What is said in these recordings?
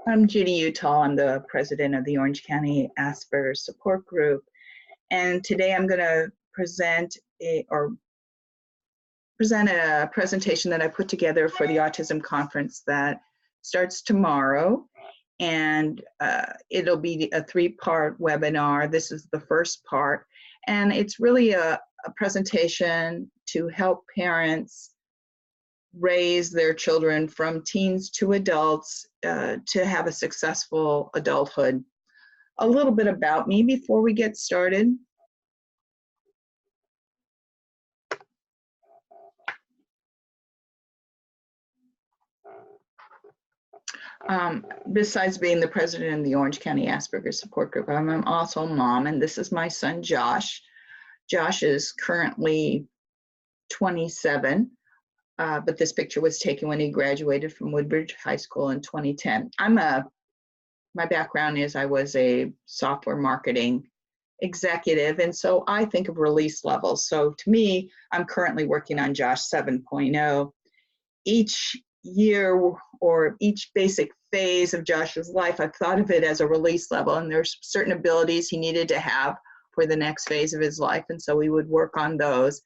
I'm Judy Utah. I'm the president of the Orange County Asperger Support Group. And today I'm going to present a presentation that I put together for the Autism Conference that starts tomorrow. And it'll be a 3-part webinar. This is the first part. And it's really a presentation to help parents raise their children from teens to adults to have a successful adulthood. A little bit about me before we get started. Besides being the president of the Orange County Asperger Support Group, I'm also a mom, and this is my son, Josh. Josh is currently 27. But this picture was taken when he graduated from Woodbridge High School in 2010. My background is I was a software marketing executive, and so I think of release levels. So to me, I'm currently working on Josh 7.0. Each year or each basic phase of Josh's life, I've thought of it as a release level, and there's certain abilities he needed to have for the next phase of his life, and so we would work on those.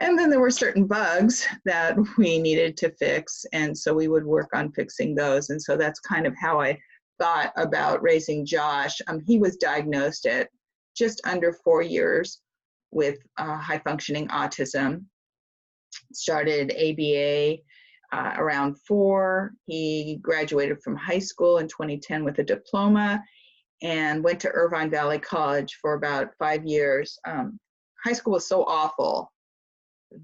And then there were certain bugs that we needed to fix, and so we would work on fixing those. And so that's kind of how I thought about raising Josh. He was diagnosed at just under 4 years with high-functioning autism. Started ABA around 4. He graduated from high school in 2010 with a diploma and went to Irvine Valley College for about 5 years. High school was so awful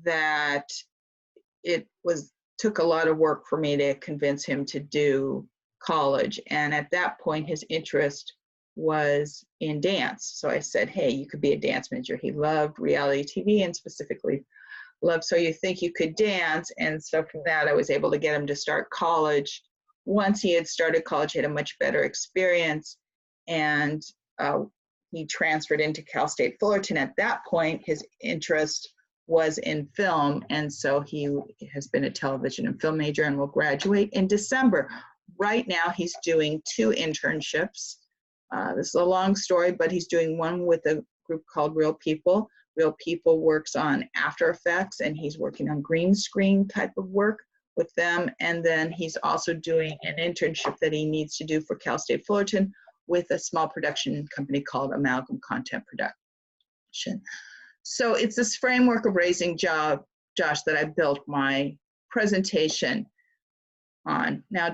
that it took a lot of work for me to convince him to do college. And at that point, his interest was in dance. So I said, hey, you could be a dance major. He loved reality TV and specifically loved So You Think You Could Dance. And so from that, I was able to get him to start college. Once he had started college, he had a much better experience, and he transferred into Cal State Fullerton. At that point, his interest was in film, and so he has been a television and film major and will graduate in December. Right now, he's doing 2 internships. This is a long story, but he's doing one with a group called Real People. Real People works on After Effects, and he's working on green screen type of work with them. And then he's also doing an internship that he needs to do for Cal State Fullerton with a small production company called Amalgam Content Production. So it's this framework of raising Josh that I built my presentation on. Now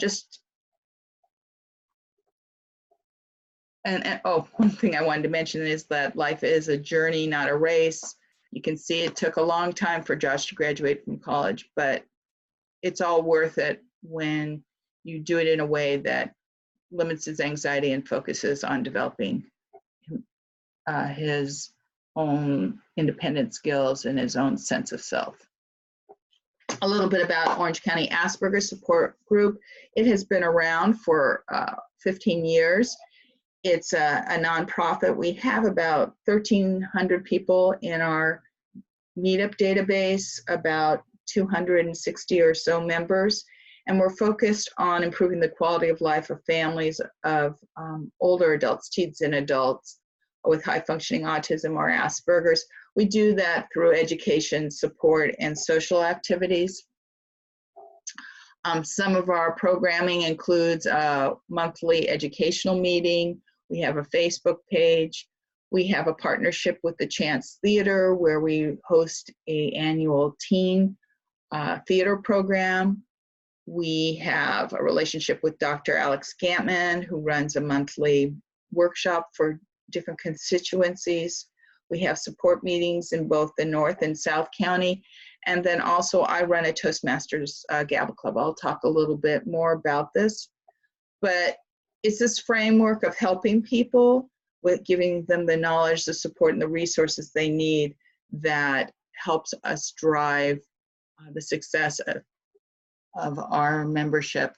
one thing I wanted to mention is that life is a journey, not a race. You can see it took a long time for Josh to graduate from college, but it's all worth it when you do it in a way that limits his anxiety and focuses on developing his own independent skills and his own sense of self. A little bit about Orange County Asperger Support Group. It has been around for 15 years. It's a nonprofit. We have about 1,300 people in our meetup database, about 260 or so members, and we're focused on improving the quality of life of families of older adults, teens and adults with high-functioning autism or Asperger's. We do that through education, support, and social activities. Some of our programming includes a monthly educational meeting. We have a Facebook page. We have a partnership with the Chance Theater where we host an annual teen theater program. We have a relationship with Dr. Alex Gantman, who runs a monthly workshop for different constituencies. We have support meetings in both the North and South County. And then also I run a Toastmasters Gabba Club. I'll talk a little bit more about this. But it's this framework of helping people with giving them the knowledge, the support, and the resources they need that helps us drive the success of our membership.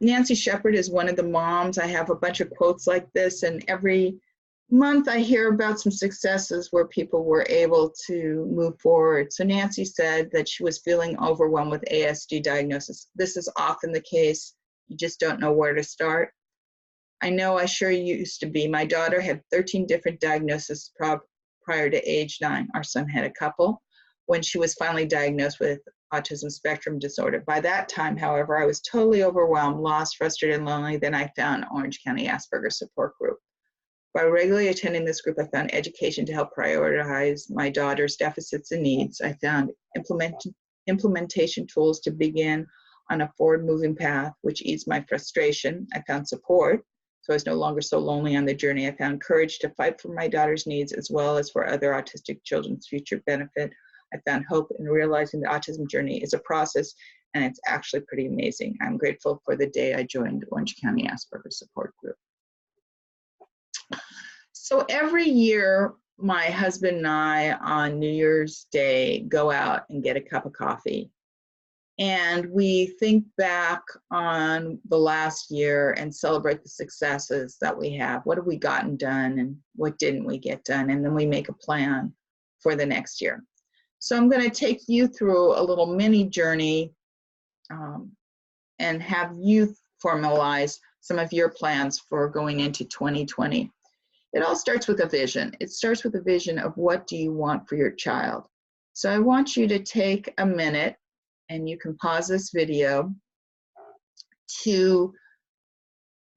Nancy Shepard is one of the moms. I have a bunch of quotes like this, and every month I hear about some successes where people were able to move forward. So Nancy said that she was feeling overwhelmed with ASD diagnosis. This is often the case You just don't know where to start. I know I sure used to be. My daughter had 13 different diagnoses prior to age 9. Our son had a couple when she was finally diagnosed with Autism Spectrum Disorder. By that time, however, I was totally overwhelmed, lost, frustrated, and lonely. Then I found Orange County Asperger Support Group. By regularly attending this group, I found education to help prioritize my daughter's deficits and needs. I found implementation tools to begin on a forward-moving path, which eased my frustration. I found support, so I was no longer so lonely on the journey. I found courage to fight for my daughter's needs as well as for other autistic children's future benefit. I found hope in realizing the autism journey is a process, and it's actually pretty amazing. I'm grateful for the day I joined Orange County Asperger Support Group. So every year, my husband and I on New Year's Day go out and get a cup of coffee. And we think back on the last year and celebrate the successes that we have. What have we gotten done and what didn't we get done? And then we make a plan for the next year. So I'm going to take you through a little mini journey and have you formalize some of your plans for going into 2020. It all starts with a vision. It starts with a vision of what do you want for your child. So I want you to take a minute, and you can pause this video, to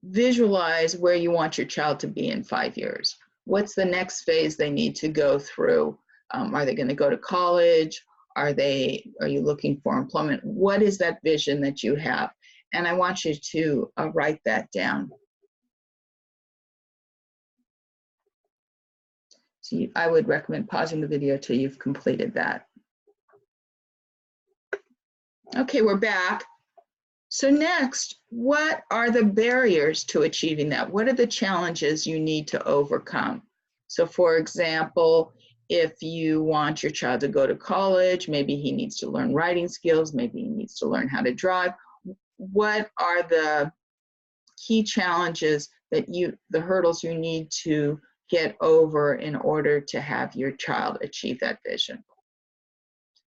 visualize where you want your child to be in 5 years. What's the next phase they need to go through? Are they going to go to college? Are you looking for employment? What is that vision that you have? And I want you to write that down. So I would recommend pausing the video till you've completed that. Okay, we're back. So next, what are the barriers to achieving that? What are the challenges you need to overcome? So for example, if you want your child to go to college, maybe he needs to learn writing skills, maybe he needs to learn how to drive. What are the key challenges that the hurdles you need to get over in order to have your child achieve that vision?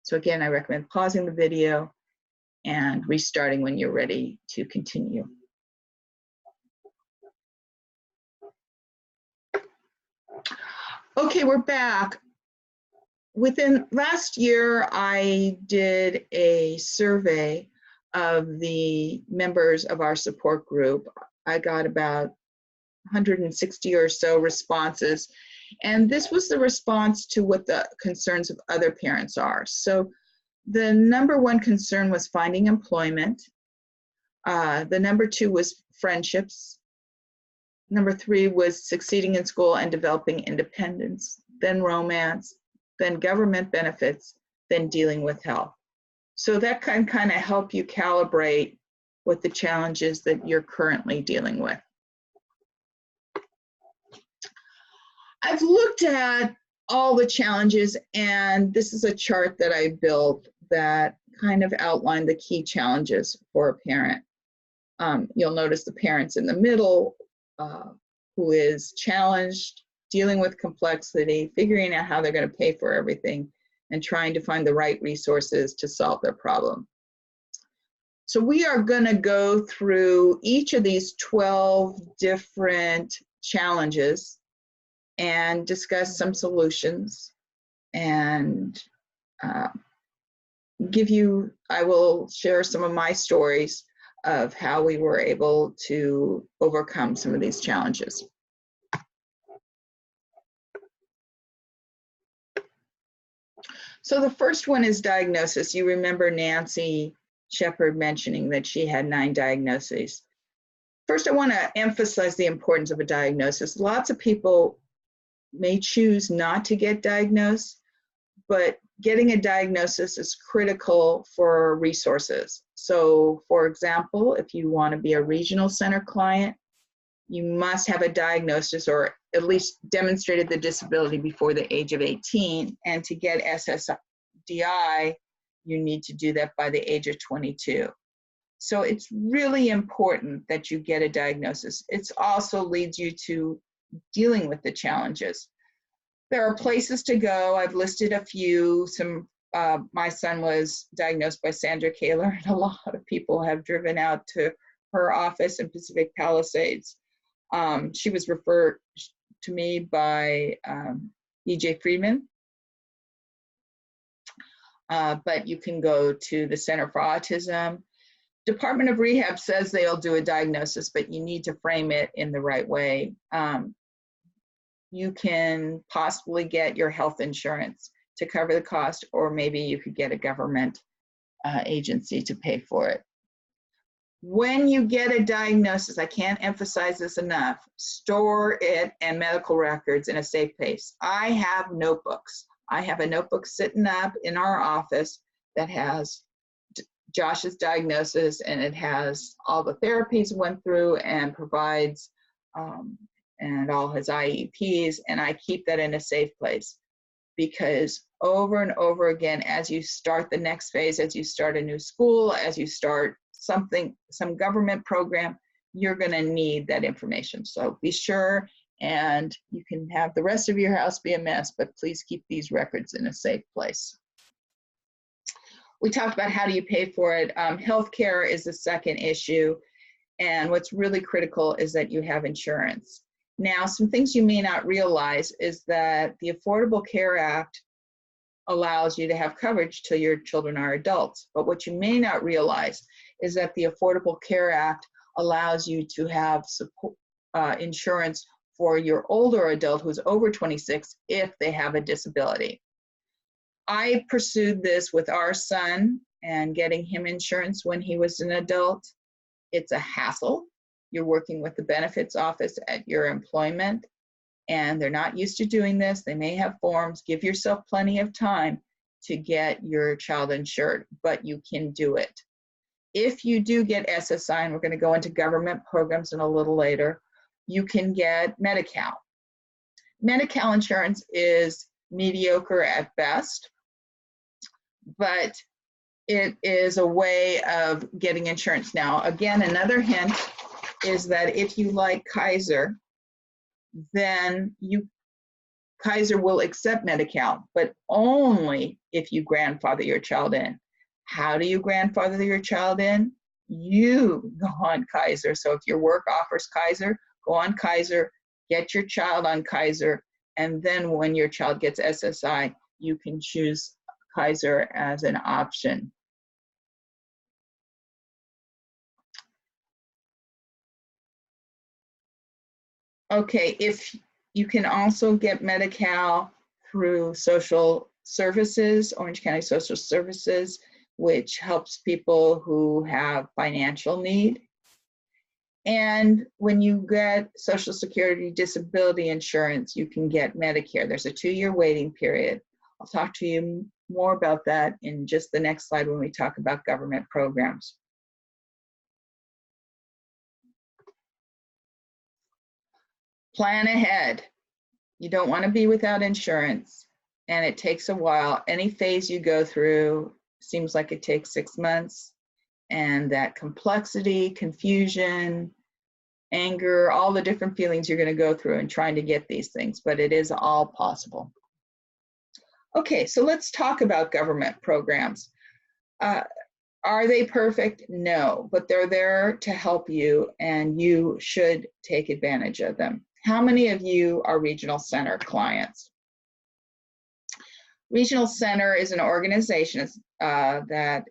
So again, I recommend pausing the video and restarting when you're ready to continue. Okay, we're back. Within last year, I did a survey of the members of our support group. I got about 160 or so responses, and this was the response to what the concerns of other parents are. So the number one concern was finding employment. The number 2 was friendships. Number 3 was succeeding in school and developing independence, then romance, then government benefits, then dealing with health. So that can kind of help you calibrate what the challenges that you're currently dealing with. I've looked at all the challenges, and this is a chart that I built that kind of outlined the key challenges for a parent. You'll notice the parents in the middle who is challenged, dealing with complexity, figuring out how they're going to pay for everything, and trying to find the right resources to solve their problem. So we are going to go through each of these 12 different challenges and discuss some solutions and I will share some of my stories of how we were able to overcome some of these challenges. So the first one is diagnosis. You remember Nancy Shepard mentioning that she had 9 diagnoses. First, I want to emphasize the importance of a diagnosis. Lots of people may choose not to get diagnosed, but getting a diagnosis is critical for resources. So for example, if you want to be a regional center client, you must have a diagnosis or at least demonstrated the disability before the age of 18. And to get SSDI, you need to do that by the age of 22. So it's really important that you get a diagnosis. It also leads you to dealing with the challenges. There are places to go. I've listed a few. My son was diagnosed by Sandra Kaler, and a lot of people have driven out to her office in Pacific Palisades. She was referred to me by E.J. Friedman. But you can go to the Center for Autism. Department of Rehab says they'll do a diagnosis, but you need to frame it in the right way. You can possibly get your health insurance to cover the cost, or maybe you could get a government agency to pay for it. When you get a diagnosis, I can't emphasize this enough, store it and medical records in a safe place. I have notebooks. I have a notebook sitting up in our office that has Josh's diagnosis, and it has all the therapies went through and provides and all his IEPs, and I keep that in a safe place, because over and over again, as you start the next phase, as you start a new school, as you start some government program, you're going to need that information. So be sure, and you can have the rest of your house be a mess, but please keep these records in a safe place. We talked about how do you pay for it. Healthcare is the second issue, and what's really critical is that you have insurance. Now, some things you may not realize is that the Affordable Care Act allows you to have coverage till your children are adults, but what you may not realize is that the Affordable Care Act allows you to have support, insurance for your older adult who's over 26 if they have a disability. I pursued this with our son and getting him insurance when he was an adult. It's a hassle. You're working with the benefits office at your employment, and they're not used to doing this. They may have forms. Give yourself plenty of time to get your child insured, but you can do it. If you do get SSI, and we're going to go into government programs in a little later, you can get Medi-Cal. Medi-Cal insurance is mediocre at best, but it is a way of getting insurance. Now, again, another hint is that if you like Kaiser, then Kaiser will accept Medi-Cal, but only if you grandfather your child in. How do you grandfather your child in? You go on Kaiser. So if your work offers Kaiser, go on Kaiser, get your child on Kaiser, and then when your child gets SSI, you can choose Kaiser as an option. Okay, if you can also get Medi-Cal through social services, Orange County Social Services, which helps people who have financial need. And when you get Social Security disability insurance, you can get Medicare. There's a 2-year waiting period. I'll talk to you more about that in just the next slide when we talk about government programs. Plan ahead. You don't want to be without insurance, and it takes a while. Any phase you go through seems like it takes 6 months, and that complexity, confusion, anger, all the different feelings you're going to go through in trying to get these things, but it is all possible. Okay, so let's talk about government programs. Are they perfect? No, but they're there to help you, and you should take advantage of them. How many of you are Regional Center clients? Regional Center is an organization that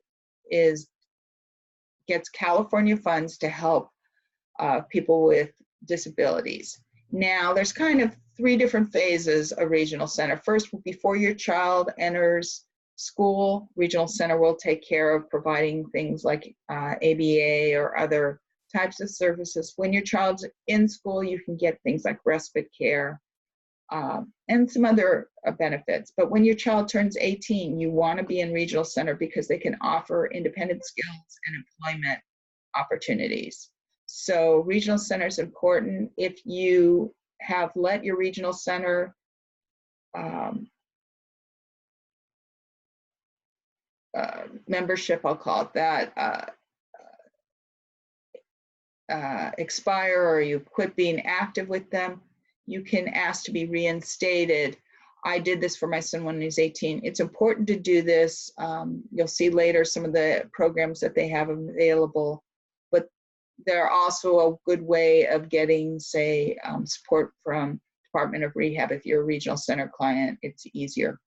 gets California funds to help people with disabilities. Now, there's kind of 3 different phases of Regional Center. First, before your child enters school, Regional Center will take care of providing things like ABA or other types of services. When your child's in school, you can get things like respite care and some other benefits. But when your child turns 18, you want to be in Regional Center because they can offer independent skills and employment opportunities. So Regional Center is important. If you have let your Regional Center membership, I'll call it that, expire, or you quit being active with them, you can ask to be reinstated. I did this for my son when he was 18. It's important to do this. You'll see later some of the programs that they have available, but they're also a good way of getting, say, support from Department of Rehab. If you're a regional center client, it's easier.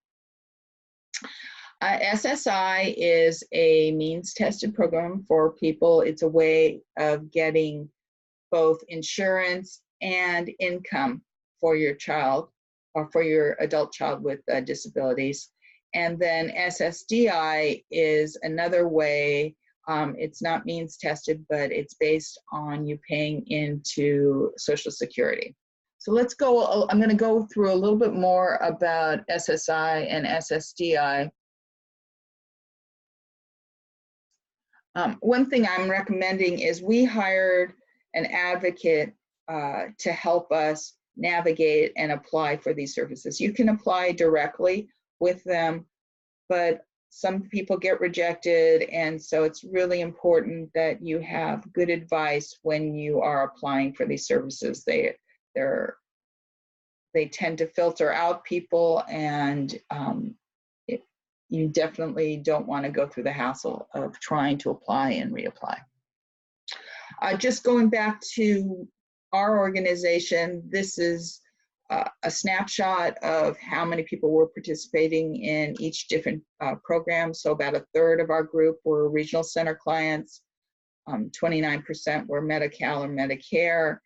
SSI is a means-tested program for people. It's a way of getting both insurance and income for your child or for your adult child with disabilities. And then SSDI is another way. It's not means tested, but it's based on you paying into Social Security. So let's go, I'm going to go through a little bit more about SSI and SSDI. One thing I'm recommending is we hired an advocate to help us navigate and apply for these services. You can apply directly with them, but some people get rejected, and so it's really important that you have good advice when you are applying for these services. They tend to filter out people, and you definitely don't want to go through the hassle of trying to apply and reapply. Just going back to our organization, this is a snapshot of how many people were participating in each different program. So about a third of our group were regional center clients, 29% were Medi-Cal or Medicare,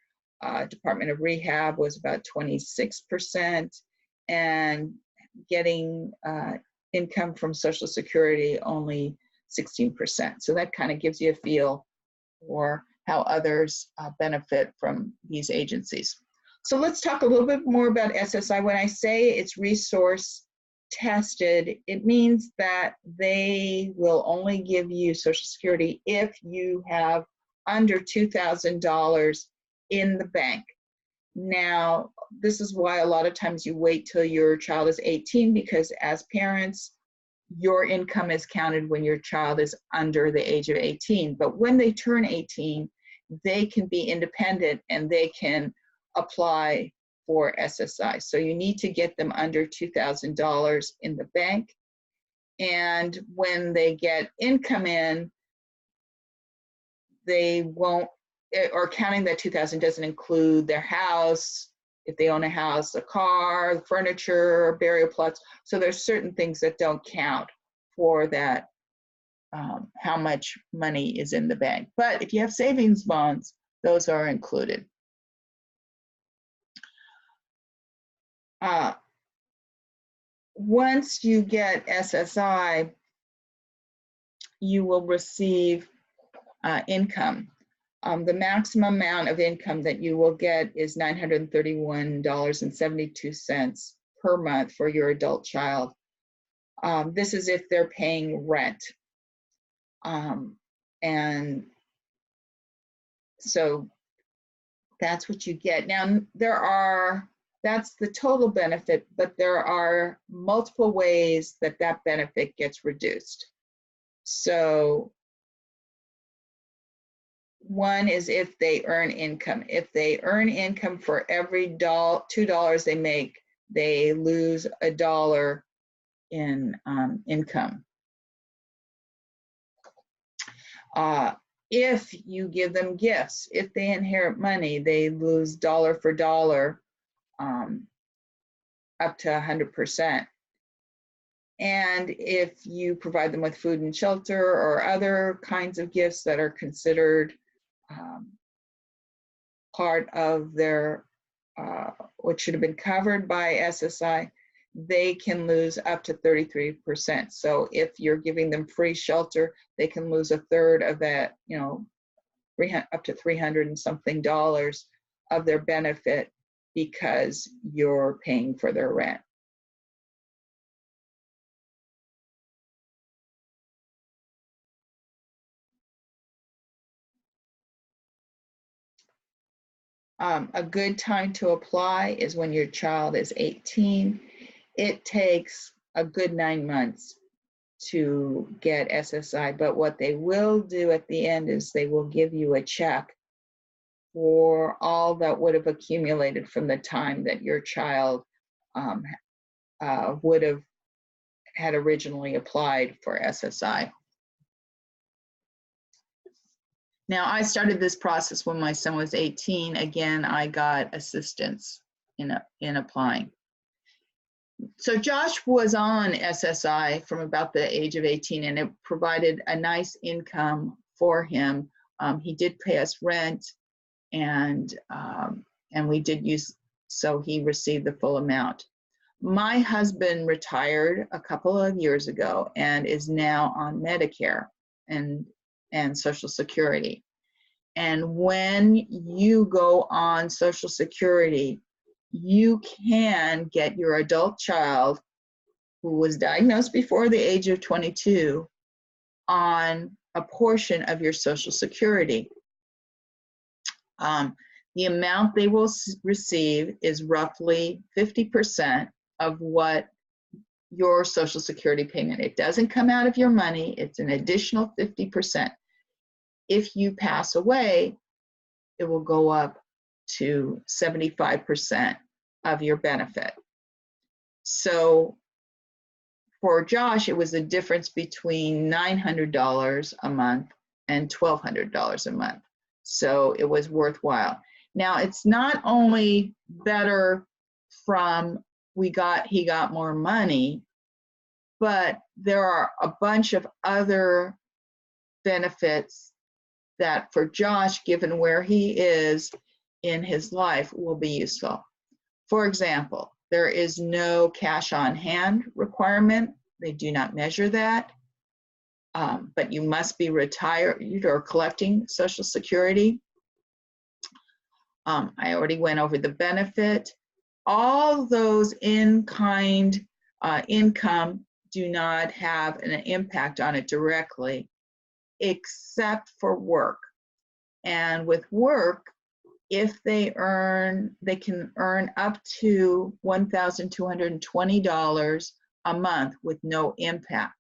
Department of Rehab was about 26%, and getting income from Social Security only 16%. So that kind of gives you a feel for how others benefit from these agencies. So let's talk a little bit more about SSI. When I say it's resource tested, it means that they will only give you Social Security if you have under $2,000 in the bank. Now, this is why a lot of times you wait till your child is 18, because as parents, your income is counted when your child is under the age of 18. But when they turn 18, they can be independent and they can apply for SSI. So you need to get them under $2,000 in the bank. And when they get income in, they won't, or counting that 2,000 doesn't include their house, if they own a house, a car, furniture, burial plots. So there's certain things that don't count for that, how much money is in the bank. But if you have savings bonds, those are included. Once you get SSI, you will receive income. The maximum amount of income that you will get is $931.72 per month for your adult child. This is if they're paying rent. And so that's what you get. Now, that's the total benefit, but there are multiple ways that that benefit gets reduced. So one is if they earn income. If they earn income for every $2 they make, they lose $1 in income. If you give them gifts, if they inherit money, they lose dollar for dollar up to 100%. And if you provide them with food and shelter or other kinds of gifts that are considered part of their, what should have been covered by SSI, they can lose up to 33%. So if you're giving them free shelter, they can lose a third of that, up to $300 and something of their benefit because you're paying for their rent. A good time to apply is when your child is 18. It takes a good 9 months to get SSI, but what they will do at the end is they will give you a check for all that would have accumulated from the time that your child would have had originally applied for SSI. Now, I started this process when my son was 18. Again, I got assistance in applying. So Josh was on SSI from about the age of 18, and it provided a nice income for him. He did pay us rent, and we did use, so he received the full amount. My husband retired a couple of years ago and is now on Medicare and Social Security. And when you go on Social Security, you can get your adult child who was diagnosed before the age of 22 on a portion of your Social Security. The amount they will receive is roughly 50% of what your Social Security payment. It doesn't come out of your money, it's an additional 50%. If you pass away, it will go up to 75% of your benefit. So for Josh, it was a difference between $900 a month and $1,200 a month. So it was worthwhile. Now, it's not only better from he got more money, but there are a bunch of other benefits that for Josh, given where he is in his life, will be useful. For example, there is no cash on hand requirement. They do not measure that, but you must be retired or collecting Social Security. I already went over the benefit. All those in-kind income do not have an impact on it directly, except for work. And with work, if they can earn up to $1,220 a month with no impact.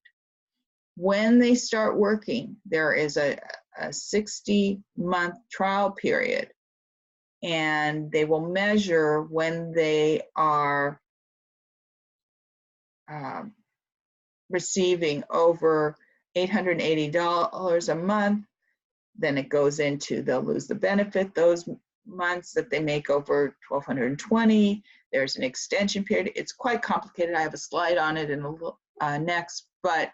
When they start working, there is a 60-month trial period, and they will measure when they are receiving over $880 a month. Then it goes into, they'll lose the benefit those months that they make over $1,220. There's an extension period. It's quite complicated. I have a slide on it in a next, but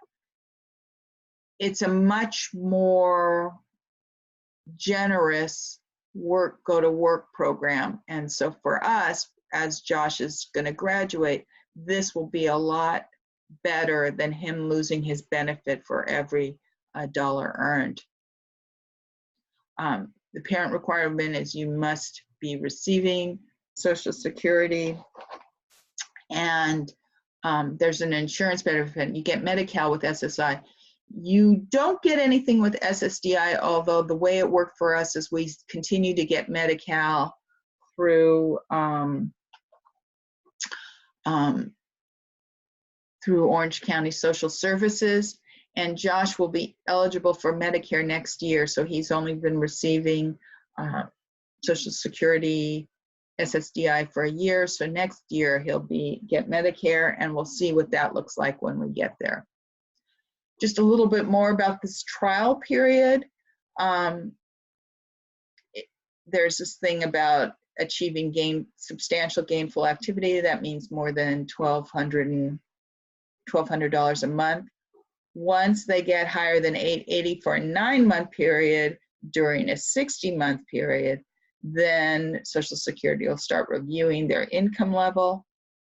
it's a much more generous go to work program. And so for us, as Josh is going to graduate, this will be a lot better than him losing his benefit for every dollar earned. The parent requirement is you must be receiving Social Security, and there's an insurance benefit. You get Medi-Cal with SSI. You don't get anything with SSDI, although the way it worked for us is we continue to get Medi-Cal through Orange County Social Services, and Josh will be eligible for Medicare next year, so he's only been receiving Social Security SSDI for a year, so next year he'll get Medicare, and we'll see what that looks like when we get there. Just a little bit more about this trial period. There's this thing about achieving substantial gainful activity. That means more than $1,200 a month. Once they get higher than $880 for a 9-month period during a 60-month period, then Social Security will start reviewing their income level.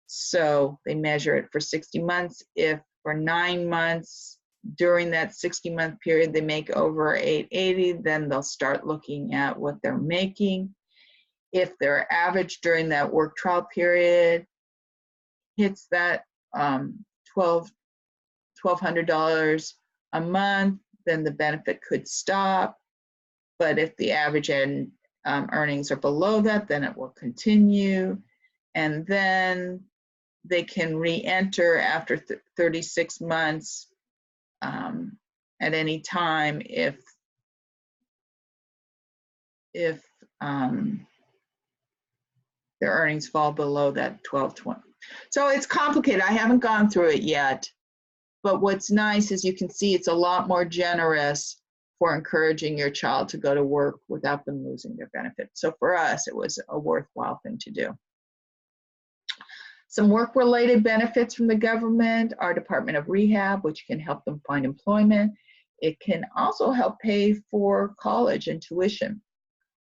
So they measure it for 60 months. If for 9 months during that 60-month period they make over $880, then they'll start looking at what they're making. If their average during that work trial period hits that $1,200 a month, then the benefit could stop. But if the average earnings are below that, then it will continue. And then they can re-enter after 36 months at any time if their earnings fall below that 1220. So it's complicated. I haven't gone through it yet. But what's nice is you can see it's a lot more generous for encouraging your child to go to work without them losing their benefit. So for us, it was a worthwhile thing to do. Some work-related benefits from the government, our Department of Rehab, which can help them find employment. It can also help pay for college and tuition.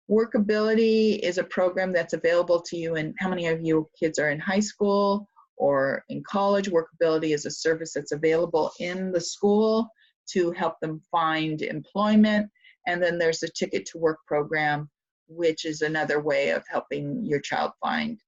Workability is a program that's available to you, and how many of you kids are in high school or in college? Workability is a service that's available in the school to help them find employment. And then there's the Ticket to Work program, which is another way of helping your child find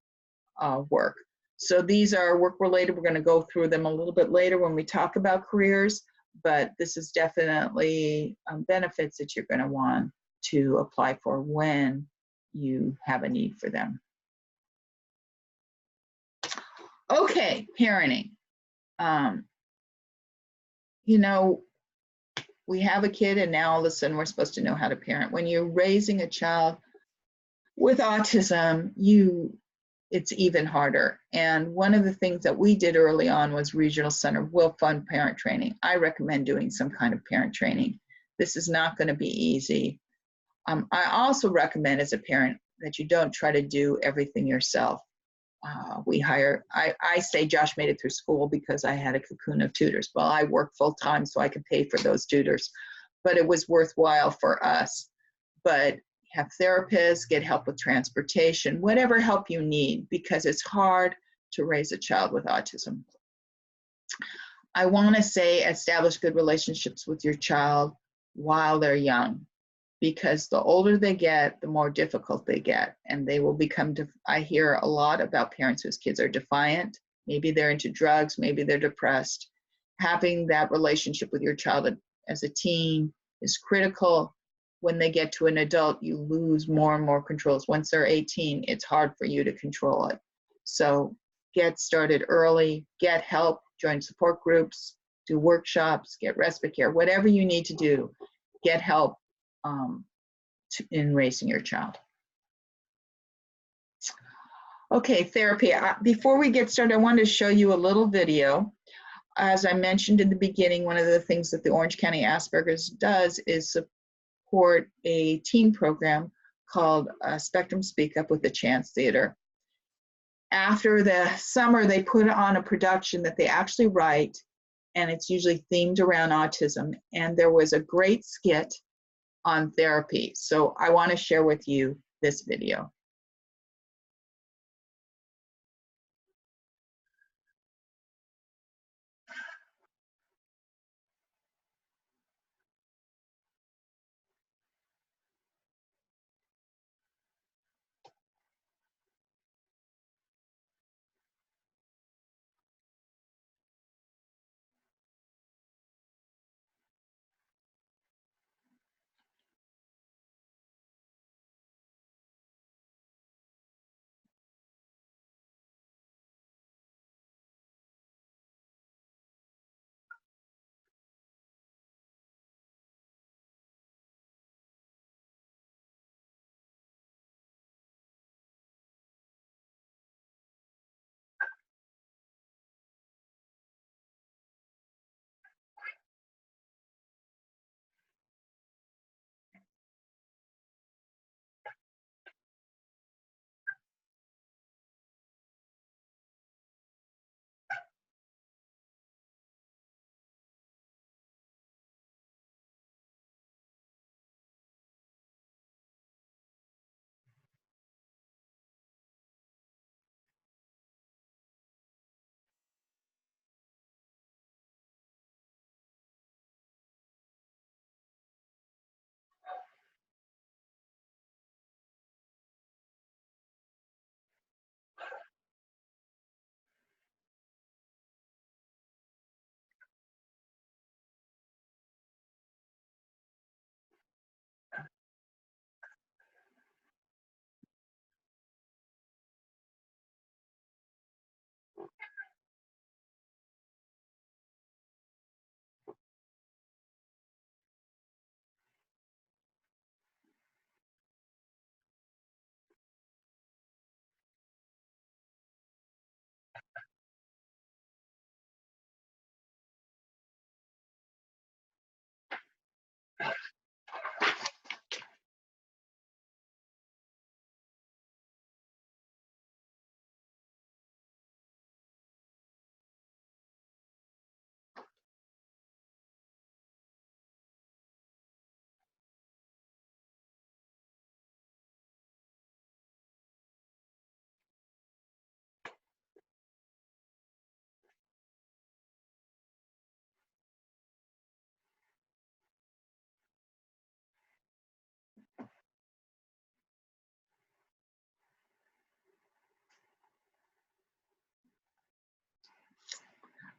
work. So these are work-related. We're going to go through them a little bit later when we talk about careers, but this is definitely benefits that you're going to want to apply for when you have a need for them. Okay, parenting. You know, we have a kid and now all of a sudden we're supposed to know how to parent. When you're raising a child with autism, it's even harder. And one of the things that we did early on was Regional Center will fund parent training. I recommend doing some kind of parent training. This is not going to be easy. I also recommend as a parent that you don't try to do everything yourself. I say Josh made it through school because I had a cocoon of tutors. Well, I work full time so I could pay for those tutors, but it was worthwhile for us. But have therapists, get help with transportation, whatever help you need, because it's hard to raise a child with autism. I want to say establish good relationships with your child while they're young, because the older they get, the more difficult they get, and they will become, I hear a lot about parents whose kids are defiant, maybe they're into drugs, maybe they're depressed. Having that relationship with your child as a teen is critical. When they get to an adult, you lose more and more controls. Once they're 18, it's hard for you to control it. So get started early, get help, join support groups, do workshops, get respite care, whatever you need to do, get help in raising your child. Okay, therapy. Before we get started, I wanted to show you a little video. As I mentioned in the beginning, one of the things that the Orange County Asperger's does is support a teen program called Spectrum Speak Up with the Chance Theater. After the summer, they put on a production that they actually write, and it's usually themed around autism. And there was a great skit on therapy. So I want to share with you this video.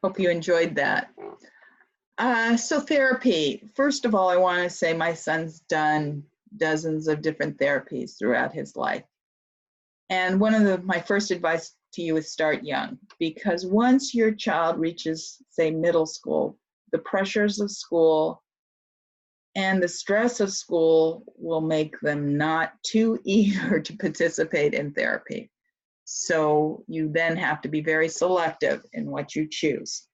Hope you enjoyed that. So therapy. First of all, I want to say my son's done dozens of different therapies throughout his life. And one of my first advice to you is start young, because once your child reaches, say, middle school, the pressures of school and the stress of school will make them not too eager to participate in therapy. So you then have to be very selective in what you choose.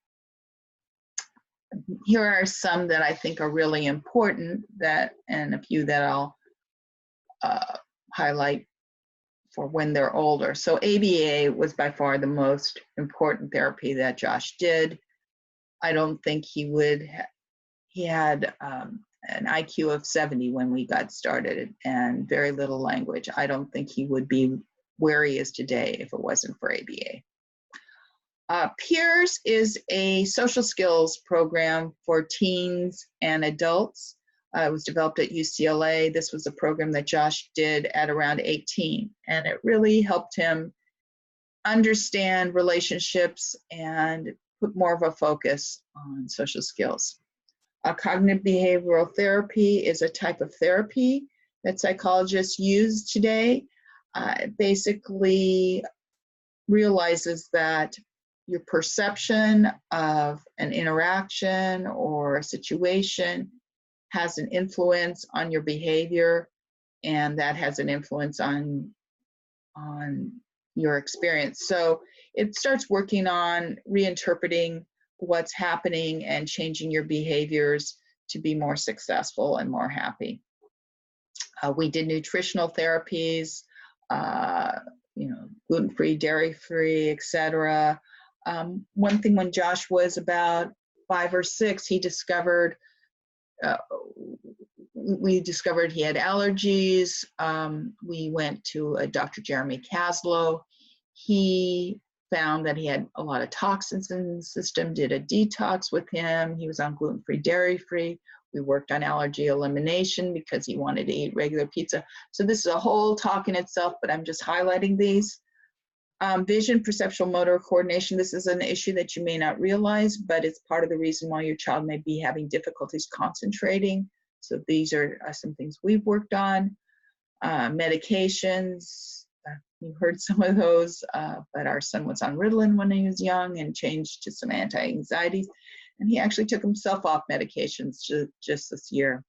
Here are some that I think are really important, and a few that I'll highlight for when they're older. So ABA was by far the most important therapy that Josh did. I don't think he had an IQ of 70 when we got started and very little language. I don't think he would be where he is today if it wasn't for ABA. Peers is a social skills program for teens and adults. It was developed at UCLA. This was a program that Josh did at around 18, and it really helped him understand relationships and put more of a focus on social skills. Cognitive behavioral therapy is a type of therapy that psychologists use today. It basically realizes that your perception of an interaction or a situation has an influence on your behavior, and that has an influence on your experience. So it starts working on reinterpreting what's happening and changing your behaviors to be more successful and more happy. We did nutritional therapies, gluten-free, dairy-free, etc. One thing, when Josh was about 5 or 6, we discovered he had allergies. We went to Dr. Jeremy Kaslow. He found that he had a lot of toxins in the system, did a detox with him. He was on gluten-free, dairy-free. We worked on allergy elimination because he wanted to eat regular pizza. So this is a whole talk in itself, but I'm just highlighting these. Vision, perceptual motor coordination. This is an issue that you may not realize, but it's part of the reason why your child may be having difficulties concentrating. So these are some things we've worked on. Medications, you heard some of those, but our son was on Ritalin when he was young and changed to some anti-anxieties. And he actually took himself off medications just this year.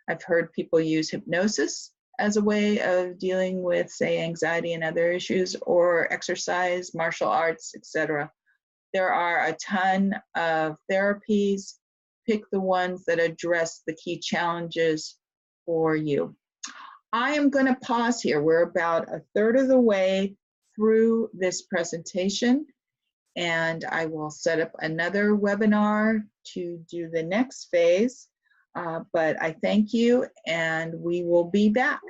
I've heard people use hypnosis as a way of dealing with, say, anxiety and other issues, or exercise, martial arts, etc. There are a ton of therapies. Pick the ones that address the key challenges for you. I am going to pause here. We're about a third of the way through this presentation, and I will set up another webinar to do the next phase. But I thank you, and we will be back.